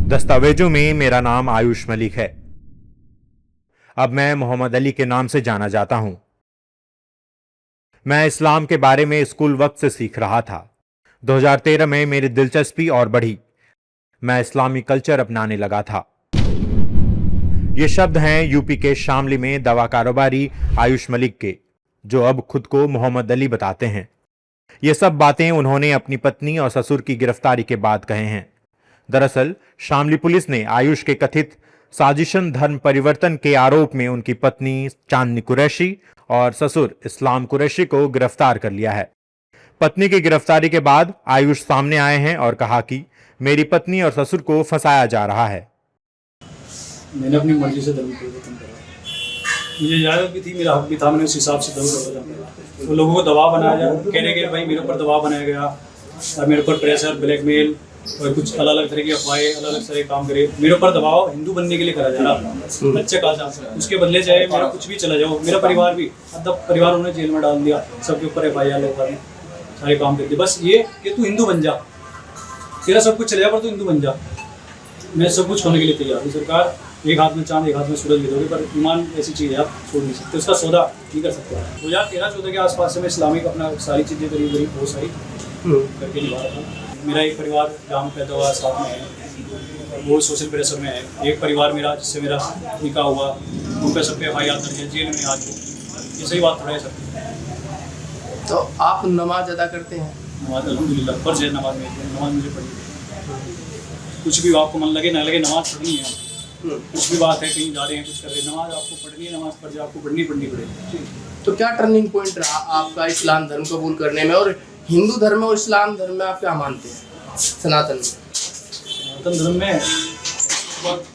दस्तावेजों में मेरा नाम आयुष मलिक है। अब मैं मोहम्मद अली के नाम से जाना जाता हूं। मैं इस्लाम के बारे में स्कूल वक्त से सीख रहा था। 2013 में मेरी दिलचस्पी और बढ़ी। मैं इस्लामी कल्चर अपनाने लगा था। ये शब्द हैं यूपी के शामली में दवा कारोबारी आयुष मलिक के, जो अब खुद को मोहम्मद अली बताते हैं। ये सब बातें उन्होंने अपनी पत्नी और ससुर की गिरफ्तारी के बाद कहे हैं। दरअसल शामली पुलिस ने आयुष के कथित साजिशन धर्म परिवर्तन के आरोप में उनकी पत्नी चांदनी कुरैशी और ससुर इस्लाम कुरैशी को गिरफ्तार कर लिया है। पत्नी की गिरफ्तारी के बाद आयुष सामने आए हैं और कहा कि मेरी पत्नी और ससुर को फंसाया जा रहा है। मैंने अपनी मर्जी से धर्म परिवर्तन करा। मुझे इजाज़त भी थी, मेरा हक भी था, मैंने उस हिसाब से धर्म परिवर्तन करा। तो लोगों को दबाव बनाया जा, कहने के भाई मेरे ऊपर दबाव बनाया गया और मेरे ऊपर प्रेशर, ब्लैकमेल और कुछ अलग अलग तरह की अफवाहें, अलग अलग तरह के काम करे। मेरे ऊपर दबाव हिंदू बनने के लिए करा जा रहा बच्चे का था। उसके बदले चाहे मेरा कुछ भी चला जाओ, मेरा परिवार भी अब परिवार उन्होंने जेल में डाल दिया, सबके ऊपर FIR लगा दी, सारे काम करते। बस ये कि तू हिंदू बन जा, तेरा सब कुछ चले जा, पर तू हिंदू बन जा। मैं सब कुछ होने के लिए तैयार हूँ। सरकार एक हाथ में चांद एक हाथ में सूरज दे दोगे, पर ईमान ऐसी चीज़ है आप छोड़ नहीं सकते, उसका सौदा नहीं कर सकते। 2013-14 के आसपास से मैं इस्लामिक अपना सारी चीज़ें करीब बहुत सारी करके निभा रहा था। मेरा एक परिवार जहाँ पैदा हुआ साथ में है, वो सोशल प्रेशर में है। एक परिवार मेरा जिससे मेरा निकाह हुआ, उन पर सब पे FIR दर्ज है, जेल में आज ये सही बात थोड़ा है सर। तो आप नमाज अदा करते हैं? नमाज अल्हम्दुलिल्लाह फर्ज है, नमाज में नमाज मुझे पढ़नी। कुछ भी आपको मन लगे ना लगे, नमाज पढ़नी है। कुछ भी बात है, कहीं जा रहे हैं, कुछ कर रहे हैं, नमाज आपको पढ़नी है। नमाज पढ़ जाए आपको पढ़नी पड़ेगी। तो क्या टर्निंग पॉइंट रहा आपका इस्लाम धर्म कबूल करने में, और हिंदू धर्म और इस्लाम धर्म में आप क्या मानते हैं? सनातन में, सनातन धर्म में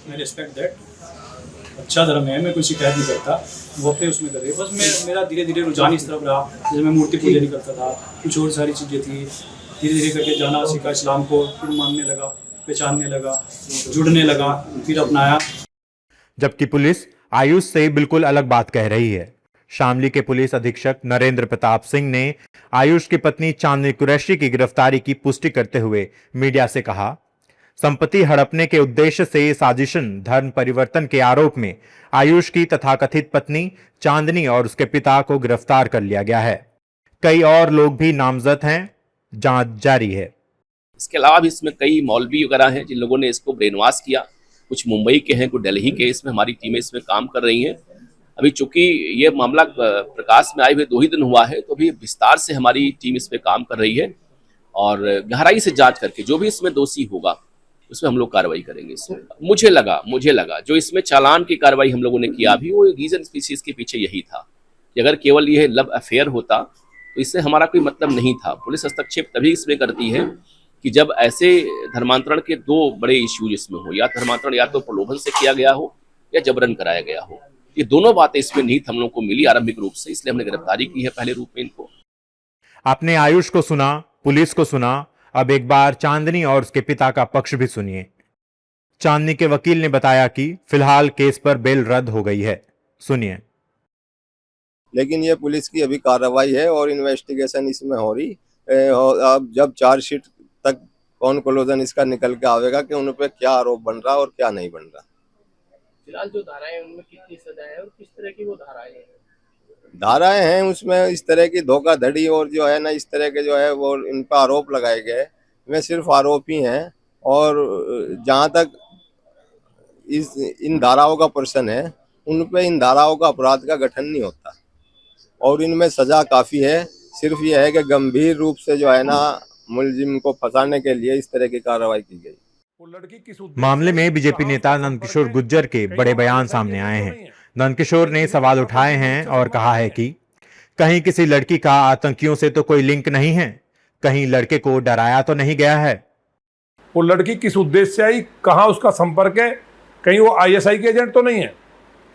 मैं रिस्पेक्ट दैट, अच्छा धर्म है, मैं कोई शिकायत नहीं करता, वो अपने उसमें कर रहे। बस मेरा धीरे धीरे रुझान इस तरफ रहा। जैसे मैं मूर्ति पूजा नहीं करता था, कुछ और सारी चीज़ें थी, धीरे धीरे करके जाना सीखा इस्लाम को, फिर मानने लगा, पहचानने लगा, जुड़ने लगा, फिर अपनाया। जबकि पुलिस आयुष से बिल्कुल अलग बात कह रही है। शामली के पुलिस अधीक्षक नरेंद्र प्रताप सिंह ने आयुष की पत्नी चांदनी कुरैशी की गिरफ्तारी की पुष्टि करते हुए मीडिया से कहा, संपत्ति हड़पने के उद्देश्य से साजिशन धर्म परिवर्तन के आरोप में आयुष की तथाकथित पत्नी चांदनी और उसके पिता को गिरफ्तार कर लिया गया है। कई और लोग भी नामजद हैं, जांच जारी है। इसके अलावा भी इसमें कई मौलवी वगैरह हैं जिन लोगों ने इसको ब्रेन वॉश किया। कुछ मुंबई के हैं, कुछ दिल्ली के। इसमें हमारी टीमें इसमें काम कर रही हैं। अभी चूंकि ये मामला प्रकाश में आए हुए 2 ही दिन हुआ है, तो अभी विस्तार से हमारी टीम इस पे काम कर रही है और गहराई से जांच करके जो भी इसमें दोषी होगा उसमें हम लोग कार्रवाई करेंगे। इसमें मुझे लगा जो इसमें चालान की कार्रवाई हम लोगों ने किया अभी, वो रीजन स्पीसीज के पीछे यही था कि अगर केवल ये लव अफेयर होता तो इससे हमारा कोई मतलब नहीं था। पुलिस हस्तक्षेप तभी इसमें करती है कि जब ऐसे धर्मांतरण के 2 बड़े इश्यूज इसमें हो, या धर्मांतरण या तो प्रलोभन से किया गया हो या जबरन कराया गया हो। ये दोनों बातें इसमें निहित हम लोग को मिली आरंभिक रूप से, इसलिए हमने गिरफ्तारी की है पहले रूप में इनको। आपने आयुष को सुना, पुलिस को सुना, अब एक बार चांदनी और उसके पिता का पक्ष भी सुनिए। चांदनी के वकील ने बताया कि फिलहाल केस पर बेल रद्द हो गई है, सुनिए। लेकिन ये पुलिस की अभी कार्रवाई है और इन्वेस्टिगेशन इसमें हो रही। अब जब चार्जशीट तक कॉन्क्लूजन इसका निकल के आवेगा कि उन पे क्या आरोप बन रहा और क्या नहीं बन रहा। फिलहाल जो धाराएं हैं उनमें कितनी सजा है और किस तरह की वो धाराएं हैं? धाराएं हैं उसमें इस तरह की धोखाधड़ी और जो है ना इस तरह के जो है वो इन पर आरोप लगाए गए। वे सिर्फ आरोपी हैं और जहाँ तक इन धाराओं का प्रश्न है, उन पे इन धाराओं का अपराध का गठन नहीं होता और इनमें सजा काफ़ी है। सिर्फ ये है कि गंभीर रूप से जो है ना मुलजिम को फंसाने के लिए इस तरह की कार्रवाई की गई। मामले में बीजेपी नेता नंदकिशोर गुर्जर के बड़े बयान सामने आए हैं। नंदकिशोर ने सवाल उठाए हैं और कहा है कि कहीं किसी लड़की का आतंकियों से तो कोई लिंक नहीं है, कहीं लड़के को डराया तो नहीं गया है। वो लड़की किस उद्देश्य से आई, कहाँ उसका संपर्क है, कहीं वो ISI के एजेंट तो नहीं है,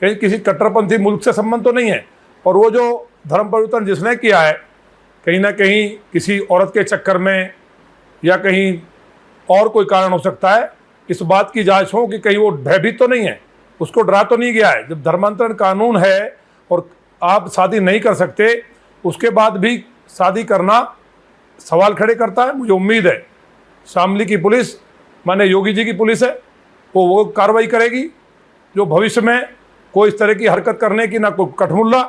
कहीं किसी कट्टरपंथी मुल्क से संबंध तो नहीं है। और वो जो धर्म परिवर्तन जिसने किया है, कहीं ना कहीं किसी औरत के चक्कर में या कहीं और कोई कारण हो सकता है। इस बात की जांच हो कि कहीं वो भयभीत तो नहीं है, उसको डरा तो नहीं गया है। जब धर्मांतरण कानून है और आप शादी नहीं कर सकते, उसके बाद भी शादी करना सवाल खड़े करता है। मुझे उम्मीद है शामली की पुलिस, माने योगी जी की पुलिस है, वो कार्रवाई करेगी जो भविष्य में कोई इस तरह की हरकत करने की ना कोई कठमुल्ला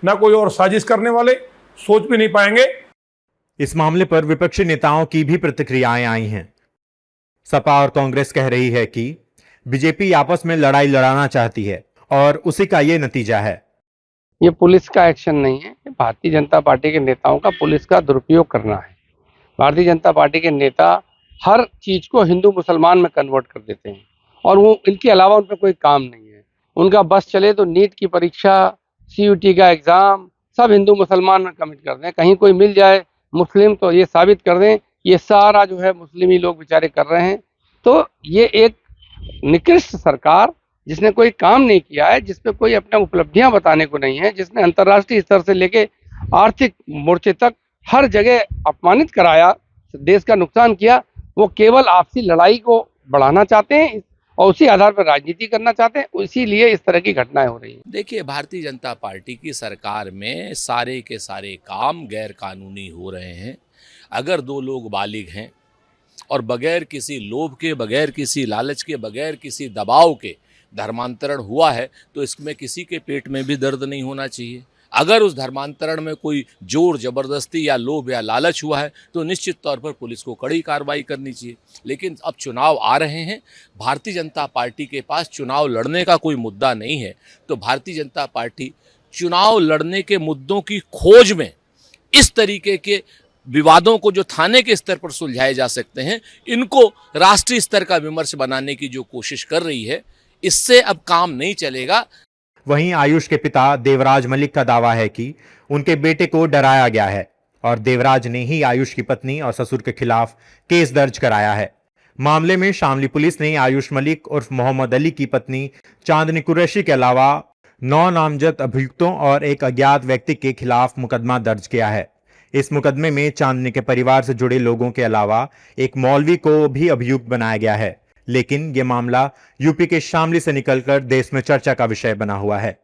ना कोई और साजिश करने वाले सोच भी नहीं पाएंगे। इस मामले पर विपक्षी नेताओं की भी प्रतिक्रियाएं आई हैं। सपा और कांग्रेस कह रही है कि बीजेपी आपस में लड़ाई लड़ाना चाहती है और उसी का ये नतीजा है। ये पुलिस का एक्शन नहीं है, भारतीय जनता पार्टी के नेताओं का पुलिस का दुरुपयोग करना है। भारतीय जनता पार्टी के नेता हर चीज को हिंदू मुसलमान में कन्वर्ट कर देते हैं और वो इनके अलावा उन पर कोई काम नहीं है। उनका बस चले तो नीट की परीक्षा, CUT का एग्जाम सब हिंदू मुसलमान में कमिट कर दें। कहीं कोई मिल जाए मुस्लिम तो ये साबित कर दें ये सारा जो है मुस्लिम ही लोग बेचारे कर रहे हैं। तो ये एक निकृष्ट सरकार जिसने कोई काम नहीं किया है, जिसपे कोई अपना उपलब्धियां बताने को नहीं है, जिसने अंतर्राष्ट्रीय स्तर से लेके आर्थिक मोर्चे तक हर जगह अपमानित कराया, देश का नुकसान किया, वो केवल आपसी लड़ाई को बढ़ाना चाहते हैं और उसी आधार पर राजनीति करना चाहते हैं। इसीलिए इस तरह की घटनाएं हो रही हैं। देखिए, भारतीय जनता पार्टी की सरकार में सारे के सारे काम गैर कानूनी हो रहे हैं। अगर दो लोग बालिग हैं और बगैर किसी लोभ के, बगैर किसी लालच के, बगैर किसी दबाव के धर्मांतरण हुआ है तो इसमें किसी के पेट में भी दर्द नहीं होना चाहिए। अगर उस धर्मांतरण में कोई जोर जबरदस्ती या लोभ या लालच हुआ है तो निश्चित तौर पर पुलिस को कड़ी कार्रवाई करनी चाहिए। लेकिन अब चुनाव आ रहे हैं, भारतीय जनता पार्टी के पास चुनाव लड़ने का कोई मुद्दा नहीं है, तो भारतीय जनता पार्टी चुनाव लड़ने के मुद्दों की खोज में इस तरीके के विवादों को जो थाने के स्तर पर सुलझाए जा सकते हैं, इनको राष्ट्रीय स्तर का विमर्श बनाने की जो कोशिश कर रही है, इससे अब काम नहीं चलेगा। वहीं आयुष के पिता देवराज मलिक का दावा है कि उनके बेटे को डराया गया है और देवराज ने ही आयुष की पत्नी और ससुर के खिलाफ केस दर्ज कराया है। मामले में शामली पुलिस ने आयुष मलिक उर्फ मोहम्मद अली की पत्नी चांदनी कुरैशी के अलावा 9 नामजद अभियुक्तों और एक अज्ञात व्यक्ति के खिलाफ मुकदमा दर्ज किया है। इस मुकदमे में चांदनी के परिवार से जुड़े लोगों के अलावा एक मौलवी को भी अभियुक्त बनाया गया है। लेकिन यह मामला यूपी के शामली से निकलकर देश में चर्चा का विषय बना हुआ है।